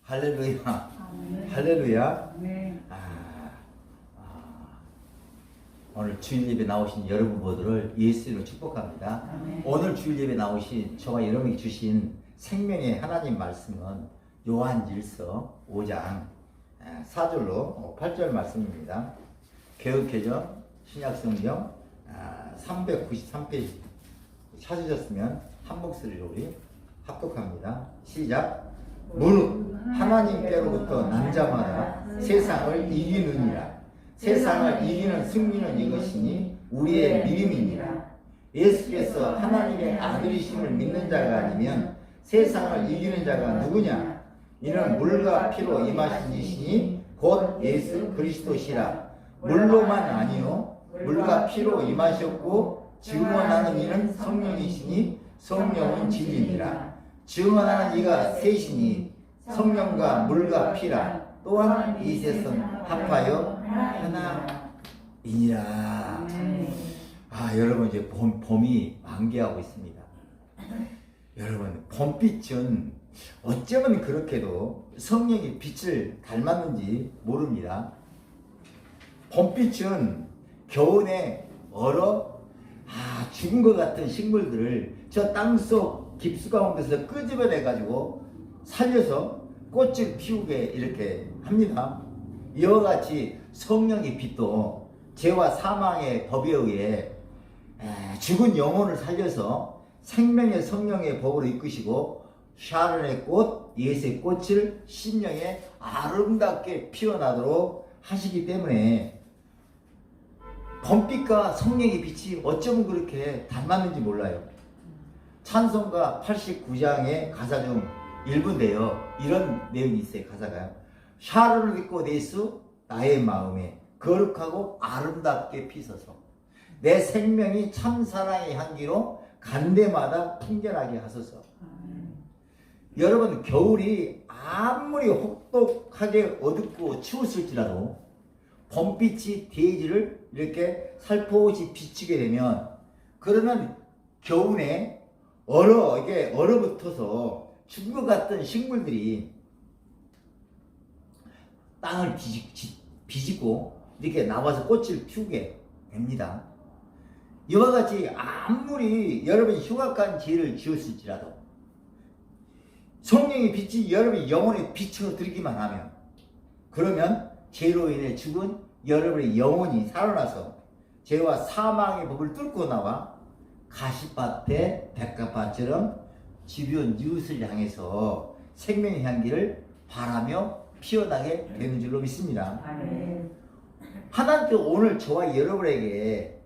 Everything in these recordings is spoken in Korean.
할렐루야. 아멘. 할렐루야. 아멘. 오늘 주일 예배 나오신 여러분 모두를 예수로 축복합니다. 아멘. 오늘 주일 예배 나오신 저와 여러분이 주신 생명의 하나님 말씀은 요한일서 5장 4절로 8절 말씀입니다. 개역개정 신약성경 393페이지 찾으셨으면 한 목소리로 우리 합독합니다. 시작. 무릇 하나님께로부터 난 자마다 세상을 이기느니라. 세상을 이기는 승리는 이것이니 우리의 믿음이니라. 예수께서 하나님의 아들이심을 믿는 자가 아니면 세상을 이기는 자가 누구냐? 이는 물과 피로 임하신 이시니 곧 예수 그리스도시라. 물로만 아니요 물과 피로 임하셨고 증언하는 이는 성령이시니 성령은 진리니라. 증언하는 이가 셋이니 성령과 물과 피라. 또한 이 셋은 합하여 하나이니라. 여러분 이제 봄이 만개하고 있습니다. 여러분 봄빛은 어쩌면 그렇게도 성령의 빛을 닮았는지 모릅니다. 봄빛은 겨울에 얼어 죽은 것 같은 식물들을 저 땅속 깊수 가운데서 끄집어내 가지고 살려서 꽃을 피우게 이렇게 합니다. 이와 같이 성령의 빛도 죄와 사망의 법에 의해 죽은 영혼을 살려서 생명의 성령의 법으로 이끄시고 샤론의 꽃, 예수의 꽃을 심령에 아름답게 피어나도록 하시기 때문에 봄빛과 성령의 빛이 어쩌면 그렇게 닮았는지 몰라요. 찬송가 89장의 가사 중 일부인데요. 이런 내용이 있어요. 가사가요. 샤론을 입고 예수 나의 마음에 거룩하고 아름답게 피소서. 내 생명이 참사랑의 향기로 간데마다 풍겨나게 하소서. 여러분 겨울이 아무리 혹독하게 어둡고 추웠을지라도 봄빛이 대지를 이렇게 살포시 비추게 되면 그러면 겨울에 이게 얼어붙어서 죽은 것 같은 식물들이 땅을 비집고 이렇게 나와서 꽃을 피우게 됩니다. 이와 같이 아무리 여러분이 흉악한 죄를 지었을지라도 성령의 빛이 여러분의 영혼에 빛으로 들기만 하면 그러면 죄로 인해 죽은 여러분의 영혼이 살아나서 죄와 사망의 법을 뚫고 나와 가시밭에 백합밭처럼 주변 이웃을 향해서 생명의 향기를 바라며 피어나게 되는 줄로 믿습니다. 하나님께서 오늘 저와 여러분에게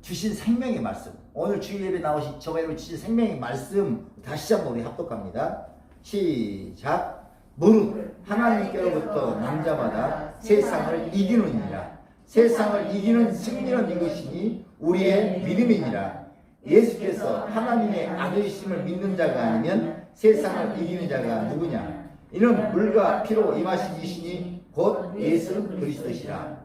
주신 생명의 말씀, 오늘 주일 예배 나오신 저와 여러분 주신 생명의 말씀 다시 한번 우리 합독합니다. 시작. 무릇 하나님께로부터 난 자마다 세상을 이기느니라. 세상을 이기는 승리는 이것이니 우리의 믿음이니라. 예수께서 하나님의 아들이심을 믿는 자가 아니면 세상을 이기는 자가 누구냐? 이는 물과 피로 임하신 이시니 곧 예수 그리스도시라.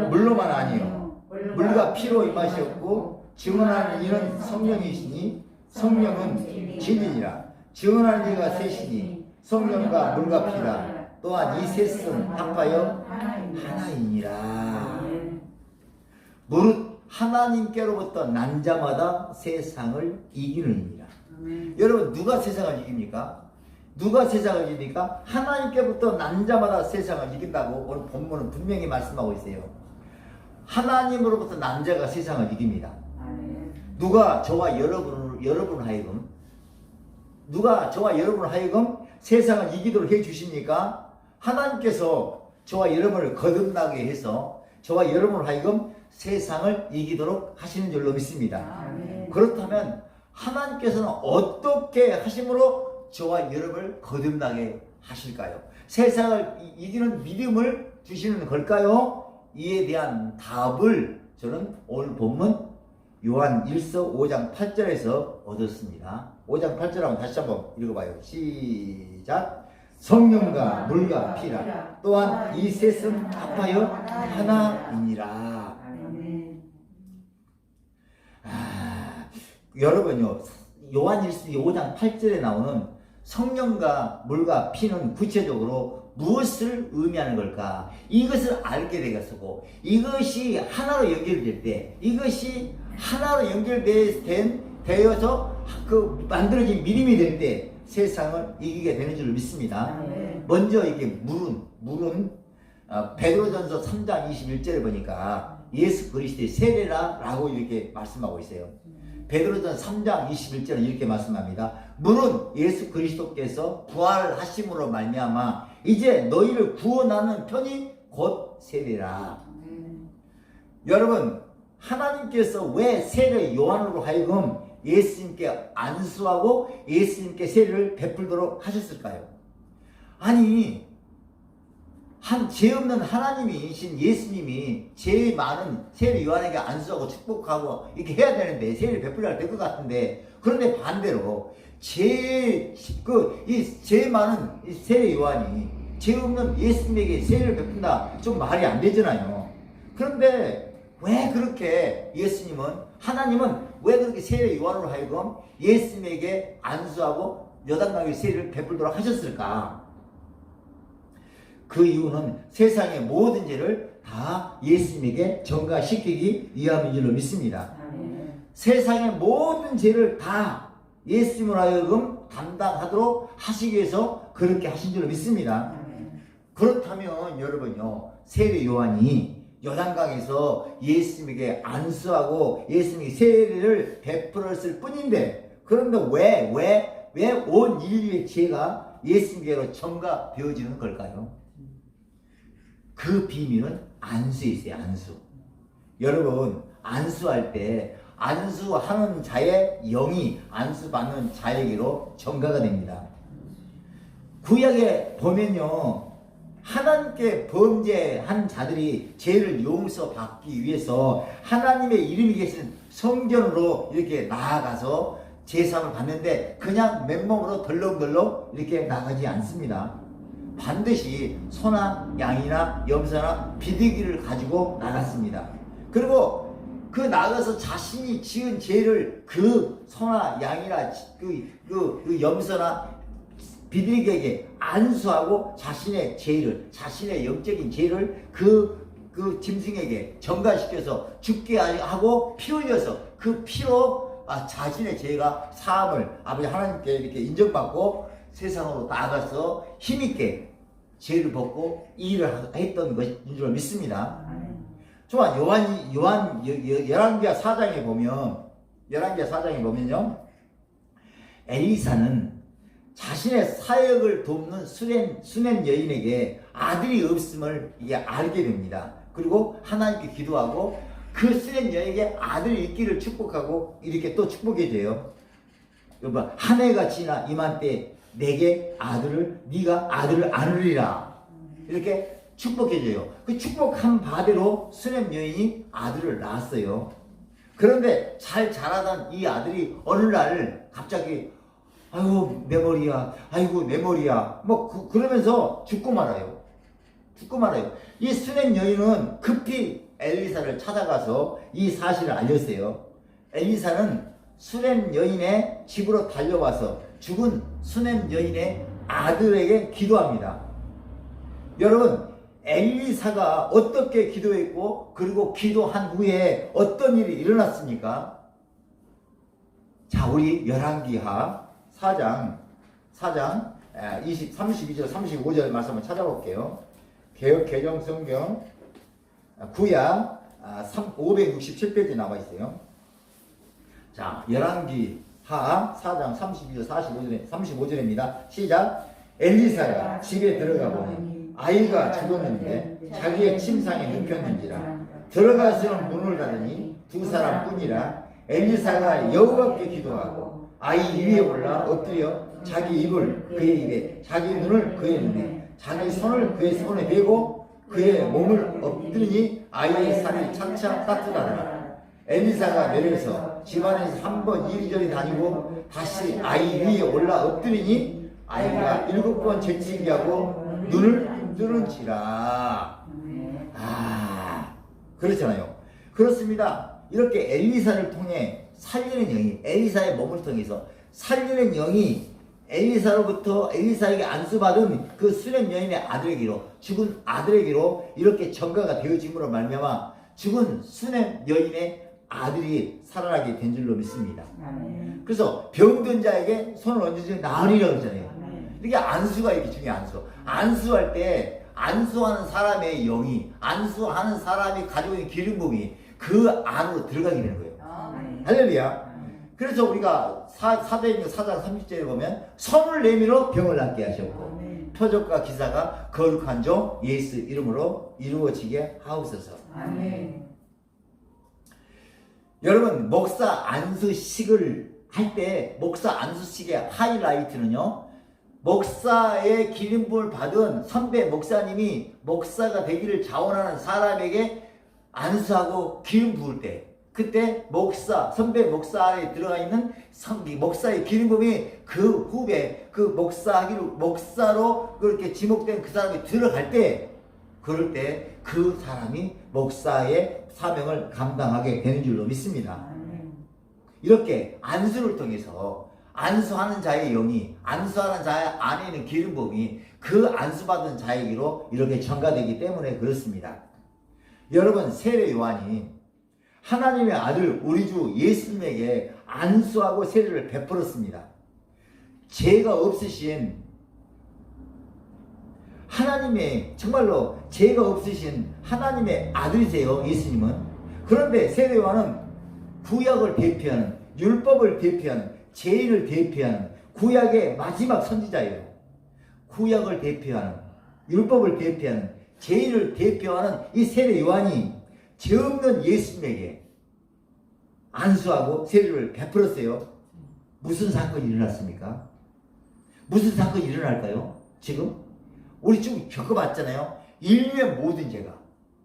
물로만 아니요 물과 피로 임하셨고 증언하는 이는 성령이시니 성령은 진리니라. 증언하는 이가 셋이니 성령과 물과 피라. 또한 이 셋은 합하여 하나이니라. 무릇 하나님께로부터 난 자마다 세상을 이기느니라. 여러분 누가 세상을 이깁니까? 누가 세상을 이깁니까? 하나님께로부터 난 자마다 세상을 이긴다고 오늘 본문은 분명히 말씀하고 있어요. 하나님으로부터 난 자가 세상을 이깁니다. 누가 저와 여러분 하여금 세상을 이기도록 해 주십니까? 하나님께서 저와 여러분을 거듭나게 해서 저와 여러분을 하여금 세상을 이기도록 하시는 줄로 믿습니다. 그렇다면 하나님께서는 어떻게 하심으로 저와 여러분을 거듭나게 하실까요? 세상을 이기는 믿음을 주시는 걸까요? 이에 대한 답을 저는 오늘 본문 요한 1서 5장 8절에서 얻었습니다. 5장 8절 한번 다시 한번 읽어봐요. 시작. 성령과 물과 피라. 또한 이 셋은 합하여 하나이니라. 여러분요 요한 1서 5장 8절에 나오는 성령과 물과 피는 구체적으로 무엇을 의미하는 걸까? 이것을 알게 되겠고, 이것이 하나로 연결될 때, 이것이 하나로 되어서 그 만들어진 믿음이 될 때 세상을 이기게 되는 줄 믿습니다. 먼저 이게 물은 베드로전서 3장 21절에 보니까 예수 그리스도의 세례라라고 이렇게 말씀하고 있어요. 베드로전 3장 21절은 이렇게 말씀합니다. 물은 예수 그리스도께서 부활하심으로 말미암아 이제 너희를 구원하는 편이 곧 세례라. 여러분, 하나님께서 왜 세례 요한으로 하여금 예수님께 안수하고 예수님께 세례를 베풀도록 하셨을까요? 아니, 죄 없는 하나님이신 예수님이 죄 많은 세례 요한에게 안수하고 축복하고 이렇게 해야 되는데, 세례를 베풀어야 될 것 같은데, 그런데 반대로 죄 많은 세례 요한이 죄 없는 예수님에게 세례를 베푼다, 좀 말이 안 되잖아요. 그런데 왜 그렇게 하나님은 왜 그렇게 세례 요한으로 하여금 예수님에게 안수하고 여당강의 세례를 베풀도록 하셨을까? 그 이유는 세상의 모든 죄를 다 예수님에게 전가시키기 위함인 줄로 믿습니다. 세상의 모든 죄를 다 예수님으로 하여금 담당하도록 하시기 위해서 그렇게 하신 줄로 믿습니다. 그렇다면 여러분요, 세례 요한이 요단강에서 예수님에게 안수하고 예수님에게 세례를 베풀었을 뿐인데, 그런데 왜 온 인류의 죄가 예수님께로 전가되어지는 걸까요? 그 비밀은 안수에 있어요. 안수. 여러분, 안수할 때 안수하는 자의 영이 안수받는 자에게로 전가가 됩니다. 구약에 보면요, 하나님께 범죄한 자들이 죄를 용서받기 위해서 하나님의 이름이 계신 성전으로 이렇게 나아가서 제사를 받는데, 그냥 맨몸으로 덜렁덜렁 이렇게 나가지 않습니다. 반드시 소나 양이나 염소나 비둘기를 가지고 나갔습니다. 그리고 그 나가서 자신이 지은 죄를 그 소나 양이나 그 염소나 비둘기에게 안수하고 자신의 죄를, 자신의 영적인 죄를 그 짐승에게 전가시켜서 죽게 하고 피 흘려서 그 피로 자신의 죄가 사함을 아버지 하나님께 이렇게 인정받고 세상으로 나가서 힘있게 죄를 벗고 이 일을 했던 것인 줄 믿습니다. 좋아, 열왕기하 4장에 보면요, 엘리사는 자신의 사역을 돕는 수냄 여인에게 아들이 없음을 이게 알게 됩니다. 그리고 하나님께 기도하고 그 수냄 여인에게 아들이 있기를 축복하고 이렇게 또 축복해줘요. 여러분, 한 해가 지나 이맘때 내게 네가 아들을 안으리라, 이렇게 축복해줘요. 그 축복한 바대로 수냄 여인이 아들을 낳았어요. 그런데 잘 자라던 이 아들이 어느 날 갑자기 아이고 내 머리야 그러면서 죽고 말아요. 이 수냄 여인은 급히 엘리사를 찾아가서 이 사실을 알렸어요. 엘리사는 수냄 여인의 집으로 달려와서 죽은 수냄 여인의 아들에게 기도합니다. 여러분, 엘리사가 어떻게 기도했고, 그리고 기도한 후에 어떤 일이 일어났습니까? 자, 우리 열왕기하 4장 32절 35절 말씀을 찾아볼게요. 개정성경 구약 567페이지 나와 있어요. 자, 열왕기하 4장 32절 35절입니다. 시작. 엘리사가 집에 들어가 보니 아이가 죽었는데 자기의 침상에 눕혔는지라. 들어가서는 문을 닫으니 두 사람뿐이라. 엘리사가 여호와께 기도하고 아이 위에 올라 엎드려 자기 입을 그의 입에, 자기 눈을 그의 눈에, 자기 손을 그의 손에 대고 그의 몸을 엎드리니 아이의 살이 차차 따뜻하더라. 엘리사가 내려서 집안에서 한번 이리저리 다니고 다시 아이 위에 올라 엎드리니 아이가 7번 재치기 하고 눈을 뜨는지라. 그렇잖아요. 그렇습니다. 이렇게 엘리사를 통해 살리는 영이, 엘리사의 몸을 통해서 살리는 영이 엘리사로부터 엘리사에게 안수받은 그 수렘 여인의 아들에게로 죽은 아들에게로 이렇게 전가가 되어짐으로 말미암아 죽은 수렘 여인의 아들이 살아나게 된 줄로 믿습니다. 그래서 병든 자에게 손을 얹으면 나으리라고 하잖아요. 이게 안수가 이렇게 중요해요. 안수할 때 안수하는 사람의 영이, 안수하는 사람이 가지고 있는 기름 부음이 그 안으로 들어가게 되는 거예요. 할렐루야. 그래서 우리가 사도행전 4장 30절에 보면 손을 내밀어 병을 낫게 하셨고 표적과 기사가 거룩한 종 예수 이름으로 이루어지게 하옵소서. 아멘. 여러분, 목사 안수식을 할 때 목사 안수식의 하이라이트는요, 목사의 기름 부음을 받은 선배 목사님이 목사가 되기를 자원하는 사람에게 안수하고 기름 부을 때, 그때 목사, 선배 목사 안에 들어가 있는 목사의 기름 부음이 그 후배, 그 목사로 그렇게 지목된 그 사람이 들어갈 때, 그럴 때 그 사람이 목사의 사명을 감당하게 되는 줄로 믿습니다. 이렇게 안수를 통해서 안수하는 자의 영이, 안수하는 자의 안에 있는 기름 부음이 그 안수받은 자에게로 이렇게 전가되기 때문에 그렇습니다. 여러분, 세례 요한이 하나님의 아들 우리 주 예수님에게 안수하고 세례를 베풀었습니다. 죄가 없으신 하나님의, 정말로 죄가 없으신 하나님의 아들이세요, 예수님은. 그런데 세례 요한은 구약을 대표하는, 율법을 대표하는, 죄를 대표하는 구약의 마지막 선지자예요. 구약을 대표하는, 율법을 대표하는, 죄를 대표하는 이 세례 요한이 죄 없는 예수님에게 안수하고 세례를 베풀었어요. 무슨 사건이 일어났습니까? 무슨 사건이 일어날까요? 지금? 우리 지금 겪어봤잖아요. 인류의 모든 죄가,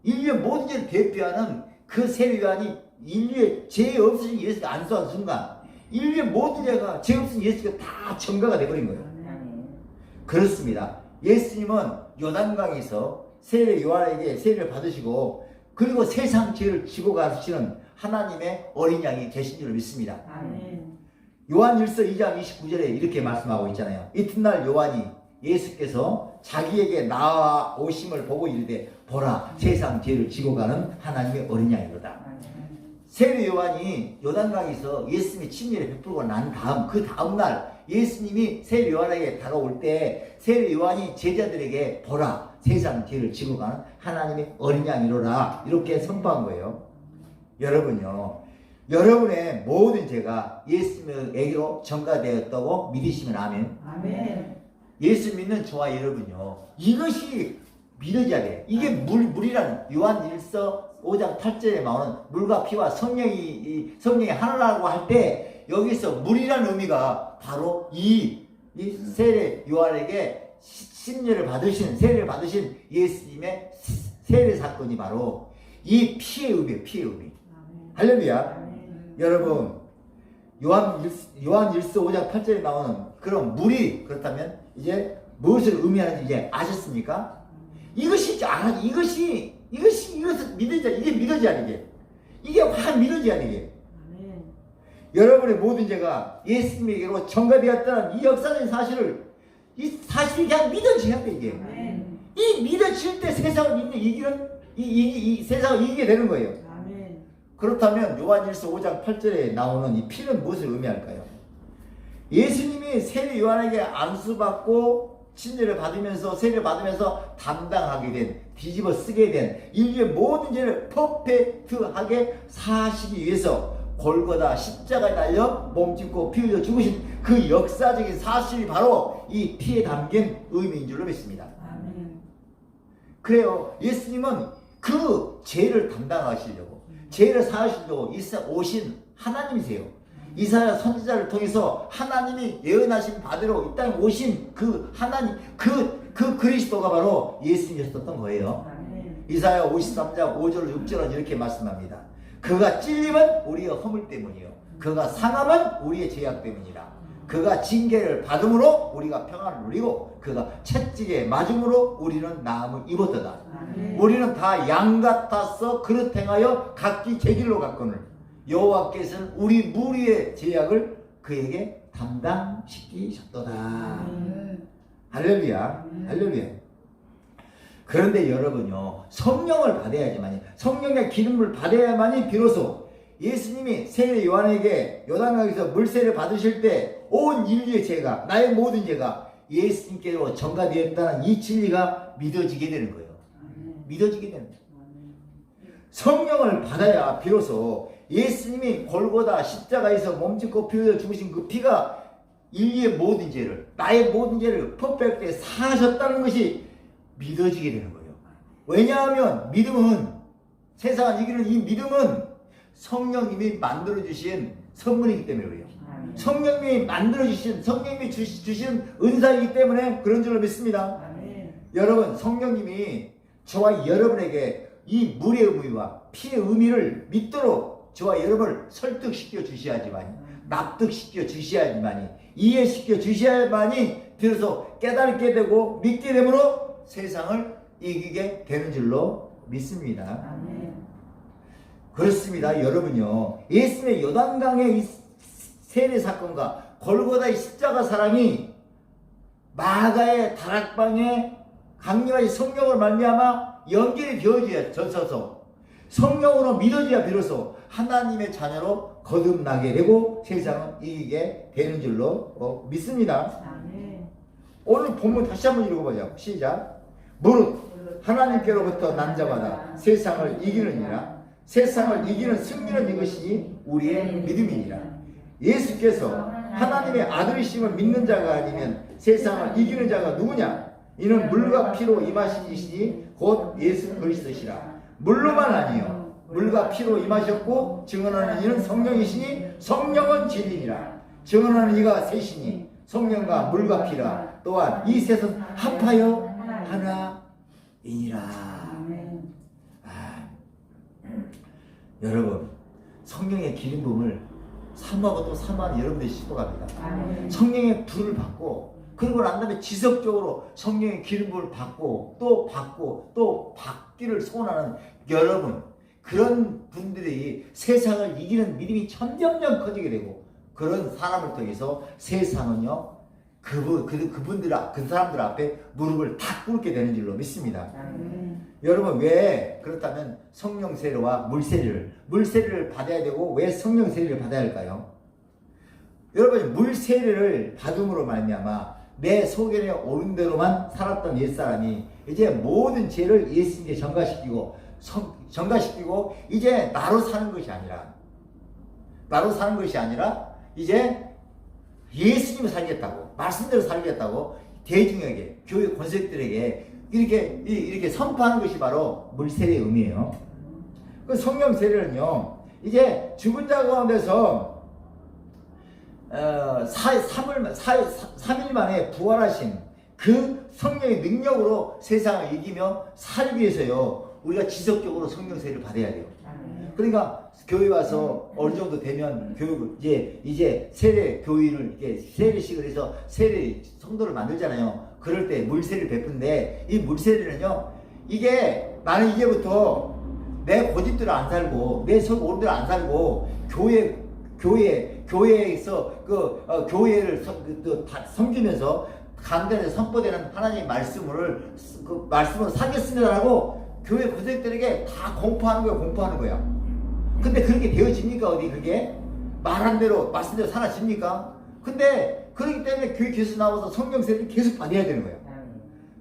인류의 모든 죄를 대표하는 그 세례 요한이 인류의 죄 없으신 예수가 안수한 순간 인류의 모든 죄가, 죄 없으신 예수가 다 전가가 되어버린 거예요. 그렇습니다. 예수님은 요단강에서 세례 요한에게 세례를 받으시고, 그리고 세상 죄를 지고 가시는 하나님의 어린 양이 되신 줄 믿습니다. 요한일서 2장 29절에 이렇게 말씀하고 있잖아요. 이튿날 요한이 예수께서 자기에게 나아오심을 보고 이르되 보라, 세상 죄를 지고 가는 하나님의 어린 양이로다. 세례 요한이 요단강에서 예수님이 침례를 베풀고 난 다음, 그 다음날 예수님이 세례 요한에게 다가올 때 세례 요한이 제자들에게 보라, 세상 죄를 지고 가는 하나님의 어린 양이로라, 이렇게 선포한 거예요. 여러분요, 여러분의 모든 죄가 예수님에게로 전가되었다고 믿으시면 아멘. 아멘. 예수 믿는 저와 여러분요, 이것이 믿어져야 돼. 이게 물이라는, 요한일서 5장 8절에 나오는 물과 피와 성령이 하나라고 할 때 여기서 물이라는 의미가 바로 이 세례 요한에게 세례를 받으신 예수님의 세례 사건이 바로 이 피의 의미예요. 피의 의미. 할렐루야. 여러분, 요한일서 5장 8절에 나오는 그런 물이 그렇다면 이제 무엇을 의미하는지 이제 아셨습니까? 이것을 믿어져야, 이게 믿어져야 돼. 이게 확 믿어져야 돼. 여러분의 모든 죄가 예수님에게로 전가되었다는 이 역사적인 사실을, 이 사실이 그냥 믿어져야 돼, 이게. 이 믿어질 때 세상을 세상을 이기게 되는 거예요. 그렇다면 요한일서 5장 8절에 나오는 이 피는 무엇을 의미할까요? 예수님이 세례 요한에게 안수받고 침례를 받으면서, 세례를 받으면서 담당하게 된, 뒤집어 쓰게 된 인류의 모든 죄를 퍼펙트하게 사시기 위해서 골고다 십자가에 달려 몸짓고 피 흘려 죽으신 그 역사적인 사실이 바로 이 피에 담긴 의미인 줄로 믿습니다. 그래요. 예수님은 그 죄를 담당하시려고, 죄를 사하시려고 오신 하나님이세요. 이사야 선지자를 통해서 하나님이 예언하신 바대로 이 땅에 오신 그 하나님, 그 그리스도가 바로 예수님이었던 거예요. 이사야 53장 5절 6절은 이렇게 말씀합니다. 그가 찔림은 우리의 허물 때문이요, 그가 상함은 우리의 죄악 때문이라. 그가 징계를 받음으로 우리가 평안을 누리고 그가 채찍에 맞음으로 우리는 나음을 입었도다. 우리는 다 양 같아서 그릇 행하여 각기 제 길로 갔거늘 여호와께서는 우리 무리의 죄악을 그에게 담당시키셨도다. 할렐루야. 할렐루야. 그런데 여러분요, 성령을 받아야지만이, 성령의 기름을 받아야만이 비로소 예수님이 세례 요한에게 요단강에서 물세를 받으실 때 온 인류의 죄가, 나의 모든 죄가 예수님께로 전가되었다는 이 진리가 믿어지게 되는 거예요. 믿어지게 되는 거예요. 성령을 받아야 비로소 예수님이 골고다 십자가에서 몸짓고 피 흘려 죽으신 그 피가 인류의 모든 죄를, 나의 모든 죄를 퍼펙트에 사하셨다는 것이 믿어지게 되는 거예요. 왜냐하면 믿음은, 세상을 이기는 이 믿음은 성령님이 만들어주신 선물이기 때문에 그래요. 성령님이 만들어주신, 성령님이 주신 은사이기 때문에 그런 줄로 믿습니다. 여러분, 성령님이 저와 여러분에게 이 물의 의미와 피의 의미를 믿도록 저와 여러분을 설득시켜 주셔야지만이, 납득시켜 주셔야지만이, 이해시켜 주셔야만이 비로소 깨닫게 되고 믿게 되므로 세상을 이기게 되는 줄로 믿습니다. 그렇습니다. 여러분요, 예수님의 요단강의 이 세례 사건과 골고다의 십자가 사랑이 마가의 다락방에 강림하신 성령을 말미암아 연결이 되어져서 성령으로 믿어져야 비로소 하나님의 자녀로 거듭나게 되고 세상을 이기게 되는 줄로 믿습니다. 오늘 본문 다시 한번 읽어보자고. 시작. 무릇 하나님께로부터 난 자마다 세상을 이기느니라. 세상을 이기는 승리는 이것이 우리의 믿음이니라. 예수께서 하나님의 아들이심을 믿는 자가 아니면 세상을 이기는 자가 누구냐? 이는 물과 피로 임하신 이시니 곧 예수 그리스도시라. 물로만 아니요 물과 피로 임하셨고 증언하는 이는 성령이시니 성령은 진리니라. 증언하는 이가 셋이니 성령과 물과 피라. 또한 이 셋은 합하여 하나이니라. 여러분, 성령의 기름 부음을 사모하고 또 사모하는 여러분들이 시도합니다. 성령의 불을 받고, 그리고 난 다음에 지속적으로 성령의 기름 부음을 받고 또 받기를 소원하는 여러분, 그런 분들이 세상을 이기는 믿음이 점점점 커지게 되고, 그런 사람을 통해서 세상은요, 그 사람들 앞에 무릎을 다 꿇게 되는 줄로 믿습니다. 여러분, 왜 그렇다면 성령 세례와 물세례를 받아야 되고 왜 성령 세례를 받아야 할까요? 여러분, 물세례를 받음으로 말미암아 내 소견에 오른 대로만 살았던 옛사람이 이제 모든 죄를 예수님께 전가시키고 이제 나로 사는 것이 아니라 이제 예수님을 살겠다고, 말씀대로 살겠다고 대중에게, 교회 권색들에게 이렇게 선포하는 것이 바로 물세례의 의미예요. 그 성령 세례는요, 이제 죽은 자 가운데서 3일 만에 부활하신 그 성령의 능력으로 세상을 이기며 살기 위해서요, 우리가 지속적으로 성령 세례를 받아야 돼요. 그러니까 교회 와서 어느 정도 되면 이제 세례 교회를 이렇게 세례식을 해서 세례 성도를 만들잖아요. 그럴 때 물세례를 베푼데, 이 물세례는요, 이게 나는 이제부터 내 고집대로 안 살고 내 오른대로 안 살고 교회에서 교회를 섬기면서 간단히 선포되는 하나님의 말씀을 살겠습니다라고 교회 고생들에게 다 공포하는 거야. 근데 그렇게 되어집니까? 어디 그게 말한 대로 말씀대로 살아집니까? 근데 그렇기 때문에 교회 계속 나와서 성령 세례를 계속 받아야 되는 거예요.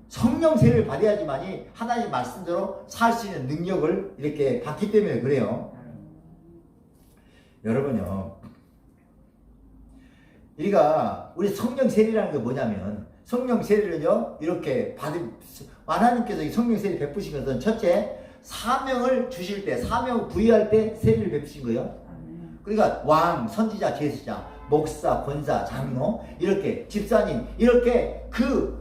성령 세례를 받아야지만이 하나님 말씀대로 살 수 있는 능력을 이렇게 받기 때문에 그래요. 여러분요, 우리 성령 세례라는 게 뭐냐면, 성령 세례를요 이렇게 하나님께서 이 성령 세례를 베푸신 것은 첫째, 사명을 주실 때, 사명을 부여할 때 세례를 베푸신 거예요. 그러니까 왕, 선지자, 제사장, 목사, 권사, 장로, 이렇게 집사님, 이렇게 그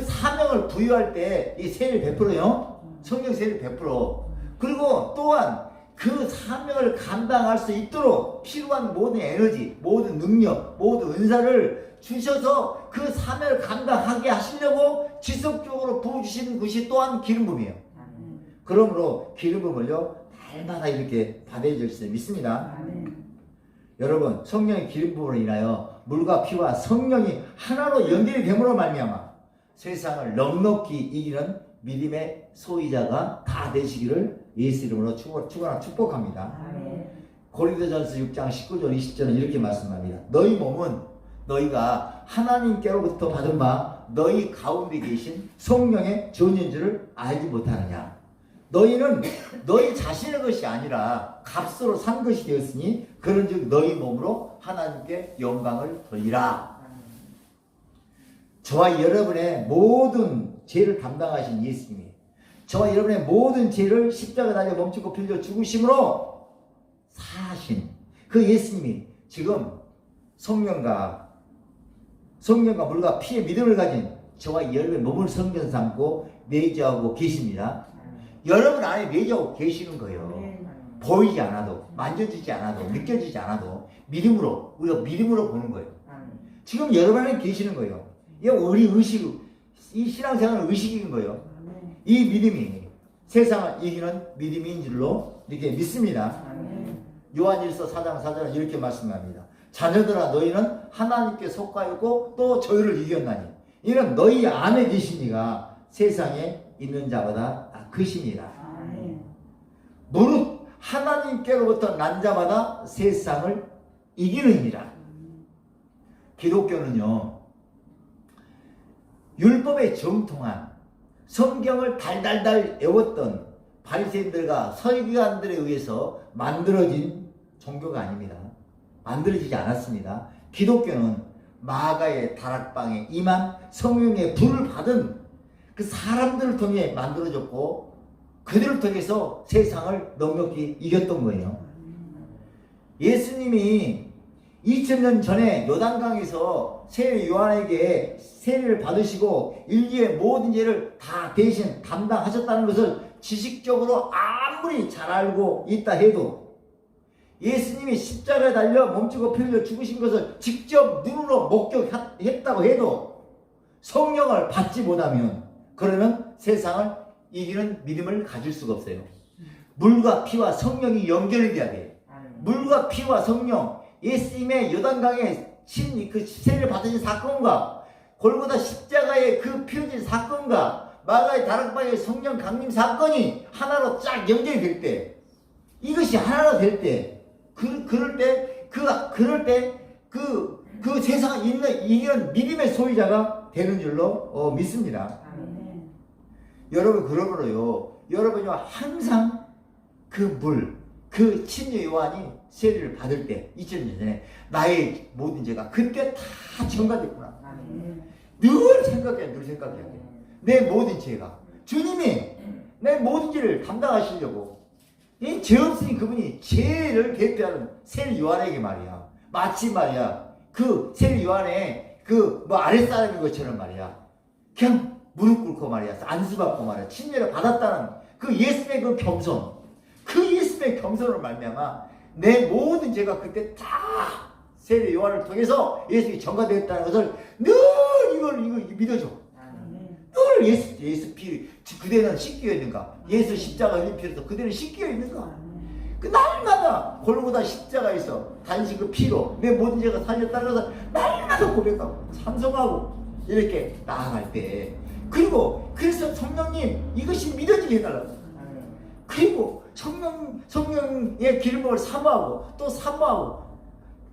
사명을 부여할 때 이 세례를 베풀어요. 성령 세례를 베풀어. 그리고 또한 그 사명을 감당할 수 있도록 필요한 모든 에너지, 모든 능력, 모든 은사를 주셔서 그 사명을 감당하게 하시려고 지속적으로 부어주시는 것이 또한 기름 부음이에요. 그러므로 기름 부음을요 날마다 이렇게 받아야 될 수 믿습니다. 여러분, 성령의 기름 부음으로 인하여 물과 피와 성령이 하나로 연결이 됨으로 말미암아 세상을 넉넉히 이기는 믿음의 소유자가 다 되시기를 예수 이름으로 축복합니다. 고린도전서 6장 19절 20절은 이렇게 말씀합니다. 너희 몸은 너희가 하나님께로부터 받은 바 너희 가운데 계신 성령의 존재인 줄을 알지 못하느냐. 너희는 너희 자신의 것이 아니라 값으로 산 것이 되었으니 그런즉 너희 몸으로 하나님께 영광을 돌리라. 저와 여러분의 모든 죄를 담당하신 예수님이 저와 여러분의 모든 죄를 십자가 달려 멈추고 빌려 죽으심으로 사신 그 예수님이 지금 성령과 물과 피의 믿음을 가진 저와 여러분의 몸을 성전 삼고 내주하고 계십니다. 여러분 안에 내주하고 계시는 거예요. 보이지 않아도, 만져지지 않아도, 느껴지지 않아도 믿음으로, 우리가 믿음으로 보는 거예요. 지금 여러분 안에 계시는 거예요. 이거 우리 의식, 이 신앙생활은 의식인 거예요. 이 믿음이 세상을 이기는 믿음인 줄로 이렇게 믿습니다. 요한일서 4장 4절은 이렇게 말씀합니다. 자녀들아 너희는 하나님께 속하였고 또 저희를 이겼나니 이는 너희 안에 계신 이가 세상에 있는 자보다 크시니라. 무릇 하나님께로부터 난 자마다 세상을 이기느니라. 기독교는요, 율법에 정통한 성경을 달달달 외웠던 바리새인들과 서기관들에 의해서 만들어진 종교가 아닙니다. 만들어지지 않았습니다. 기독교는 마가의 다락방에 임한 성령의 불을 받은 그 사람들을 통해 만들어졌고 그들을 통해서 세상을 넉넉히 이겼던 거예요. 예수님이 2000년 전에 요단강에서 세례 요한에게 세례를 받으시고 인류의 모든 죄를 다 대신 담당하셨다는 것을 지식적으로 아무리 잘 알고 있다 해도 예수님이 십자가에 달려 몸치고 피흘려 죽으신 것을 직접 눈으로 목격했다고 해도 성령을 받지 못하면 그러면 세상을 이기는 믿음을 가질 수가 없어요. 물과 피와 성령이 연결이 돼야 돼요. 물과 피와 성령, 예수님의 요단강에 그 세례를 받으신 사건과 골고다 십자가의 그 피 흘린 사건과 마가의 다락방의 성령 강림 사건이 하나로 쫙 연결이 될 때, 이것이 하나로 될 때, 그럴 때 그 세상을 이기는 믿음의 소유자가 되는 줄로 믿습니다. 여러분, 그러므로요, 여러분이 항상 그 친녀 요한이 세례를 받을 때 2000년 전에 나의 모든 죄가 그때 다 전가됐구나. 늘 생각해야 돼. 내 모든 죄가 주님이 내 모든 죄를 담당하시려고 이 죄 없으니 그분이 죄를 대표하는 세례 요한에게 말이야, 마치 말이야 그 세례 요한의 그 아랫사람인 것처럼 말이야 그냥 무릎 꿇고 말이야 안수받고 말이야 침례를 받았다는 그 예수의 그 겸손, 그 예수의 겸손을 말미암아 내 모든 죄가 그때 다 세례 요한을 통해서 예수님이 전가되었다는 것을 늘 이걸 믿어줘. 늘 예수 피 그대는 씻겨 있는가? 예수 십자가 흘린 피로서 그대는 씻겨 있는가? 그 날마다 골고다 십자가에서 단식 그 피로 내 모든 죄가 살렸다는 것을 날마다 고백하고 찬송하고 이렇게 나아갈 때, 그래서 성령님 이것이 믿어지게 해달라고. 그리고 성령의 기름을 사모하고 또 사모하고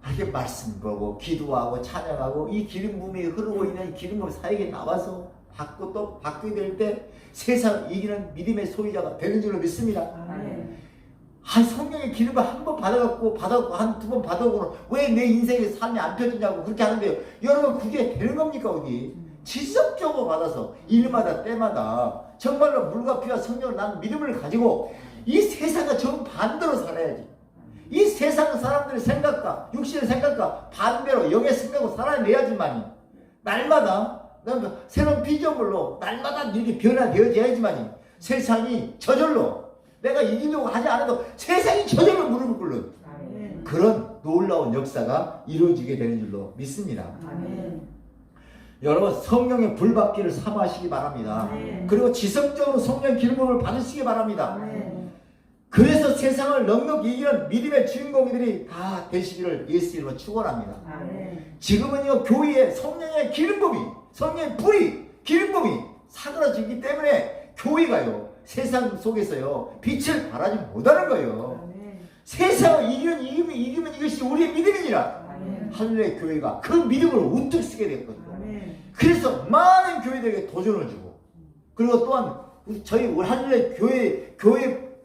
이렇게 말씀 보고 기도하고 찬양하고 이 기름 부음이 흐르고 있는 기름을 사에게 나와서 받고 또 받게 될 때 세상을 이기는 믿음의 소유자가 되는 줄로 믿습니다. 성령의 기름을 한 번 받아갖고 한 두 번 받아갖고 왜 내 인생의 삶이 안 펴지냐고 그렇게 하는데요. 여러분 그게 되는 겁니까? 어디 지속적으로 받아서 일마다 때마다 정말로 물과 피와 성령을 난 믿음을 가지고 이 세상과 정반대로 살아야지. 이 세상 사람들의 생각과 육신의 생각과 반대로 영의 생각으로 살아내야지만이 날마다 새로운 비전물로 날마다 이렇게 변화되어져야지만이 세상이 저절로 내가 이기려고 하지 않아도 세상이 저절로 무릎을 꿇는 그런 놀라운 역사가 이루어지게 되는 줄로 믿습니다. 여러분 성령의 불받기를 사모하시기 바랍니다. 그리고 지속적으로 성령 기름을 받으시기 바랍니다. 그래서 세상을 넉넉히 이기는 믿음의 주인공들이 다 되시기를 예수 이름으로 축원합니다. 아멘. 지금은요, 교회에 성령의 기름붐이, 성령의 불이, 기름붐이 사그라지기 때문에 교회가요, 세상 속에서요, 빛을 발하지 못하는 거예요. 아멘. 세상을 이기면 이것이 우리의 믿음이니라. 아멘. 할렐루야. 교회가 그 믿음을 우뚝 쓰게 됐거든요. 아멘. 그래서 많은 교회들에게 도전을 주고, 그리고 또한 우리 할렐루야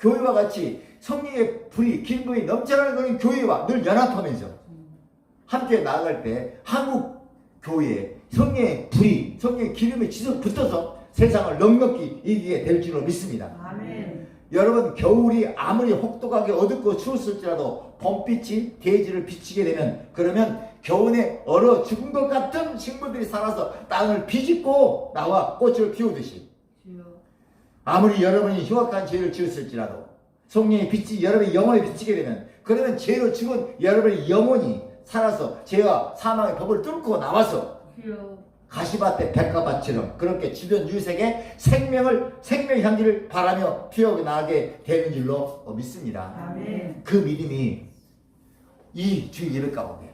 교회와 같이 성령의 불이 기름이 넘쳐나는 그런 교회와 늘 연합하면서 함께 나아갈 때 한국 교회에 성령의 불이, 성령의 기름이 지속 붙어서 세상을 넉넉히 이기게 될 줄로 믿습니다. 아멘. 여러분, 겨울이 아무리 혹독하게 어둡고 추웠을지라도 봄빛이 대지를 비치게 되면, 그러면 겨울에 얼어 죽은 것 같은 식물들이 살아서 땅을 비집고 나와 꽃을 피우듯이, 아무리 여러분이 흉악한 죄를 지었을지라도 성령의 빛이 여러분의 영혼에 비치게 되면, 그러면 죄로 죽은 여러분의 영혼이 살아서 죄와 사망의 법을 뚫고 나와서 가시밭에 백합밭처럼 그렇게 주변 유색에 생명 향기를 바라며 피어나게 되는 줄로 믿습니다. 아멘. 그 믿음이 이 주 예배 가운데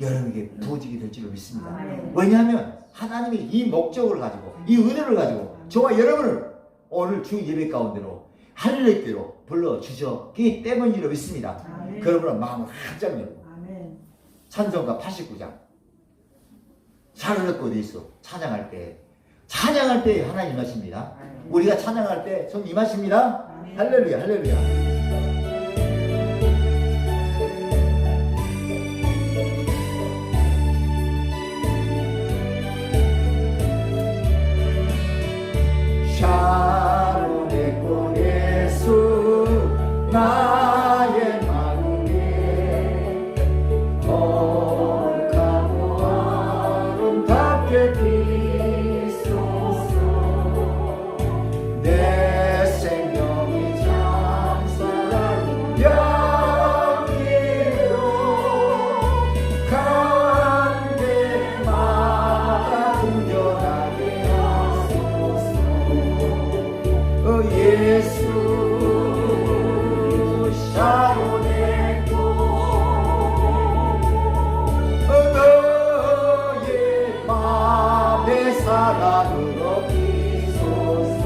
여러분에게 부어지게 될 줄로 믿습니다. 아멘. 왜냐하면 하나님이 이 목적을 가지고, 이 은혜를 가지고 저와 여러분을 오늘 주 예배 가운데로 할렐루야로 불러주셨기 때문이라고 믿습니다. 아멘. 그러므로 마음을 활짝 열고 아멘. 찬송가 89장 샤르르 예수 찬양할 때 하나님 임하십니다. 우리가 찬양할 때 손 임하십니다. 아멘. 할렐루야, 할렐루야. 샤론의 꽃 예수 나의 마음에 거룩하고 아름답게 비소서. 내 생명이 장사하는 향기로 간대마다 궁전하게 하소서. 예수 샤론의 꽃 너의 맘의 사랑으로 비소서.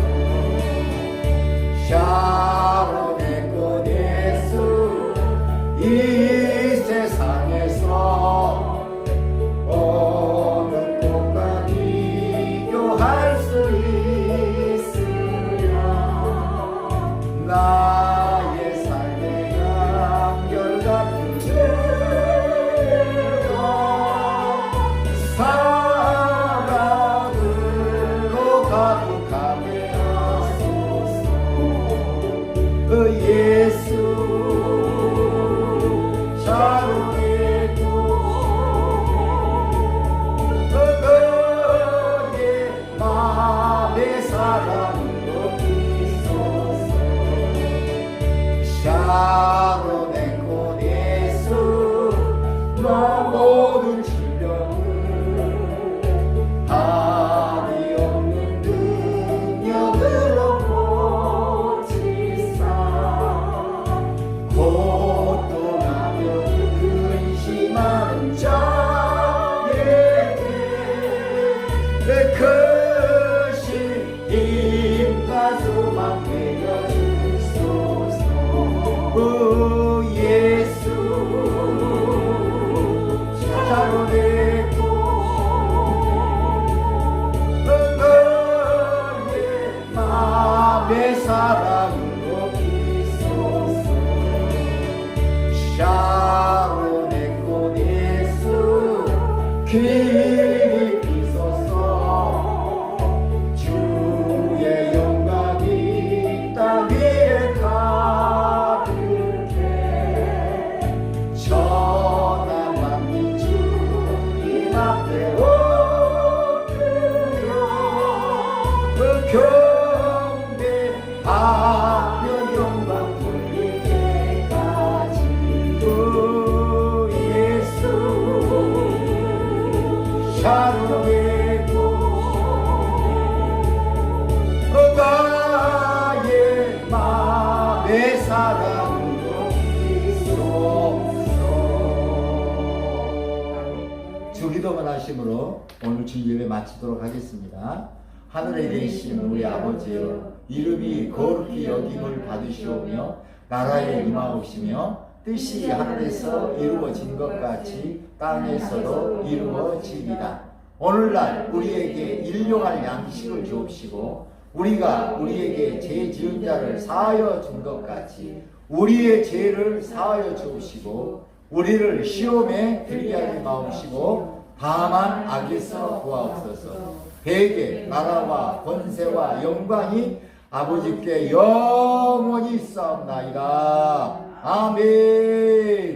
샤론의 꽃 예수 이 세상에서 어느 꽃과 비교할 수 있으랴. 나의 삶의 한결같은 죄와 사랑으로 가득하게 하소서. 예수 샤론의 꽃 너의 맘의 사랑으로 비소서. 샤론의 꽃 예수 너 모든 질병을 한이 없는 능력으로 고치사. 고통하며 근심하는 자에게 내 크신 힘과 소망 내려주소서. 오 예수 샤론의 꽃 너의 맘의 사랑으로 비소서. 샤론의 꽃 예수 길이 비소서. 주의 영광이 땅 위에 가득해. 천한 만민 주님 앞에 엎드려 경배하며 영광 돌릴 때까지. 오 예수 샤론의 꽃 나의 맘의 사랑 나라로 이루옵소서. 주기도문 하심으로 오늘 주일예배 마치도록 하겠습니다. 하늘에 계신 우리 아버지여, 이름이 거룩히 여김을 받으시오며 나라에 임하옵시며 뜻이 하늘에서 이루어진 것 같이 땅에서도 이루어지리다. 오늘날 우리에게 일용할 양식을 주옵시고 우리가 우리에게 죄 지은 자를 사하여 준 것 같이 우리의 죄를 사하여 주옵시고 우리를 시험에 들게 하지 마옵시고 다만 악에서 구하옵소서. 대개 나라와 권세와 영광이 아버지께 영원히 있사옵나이다. 아멘.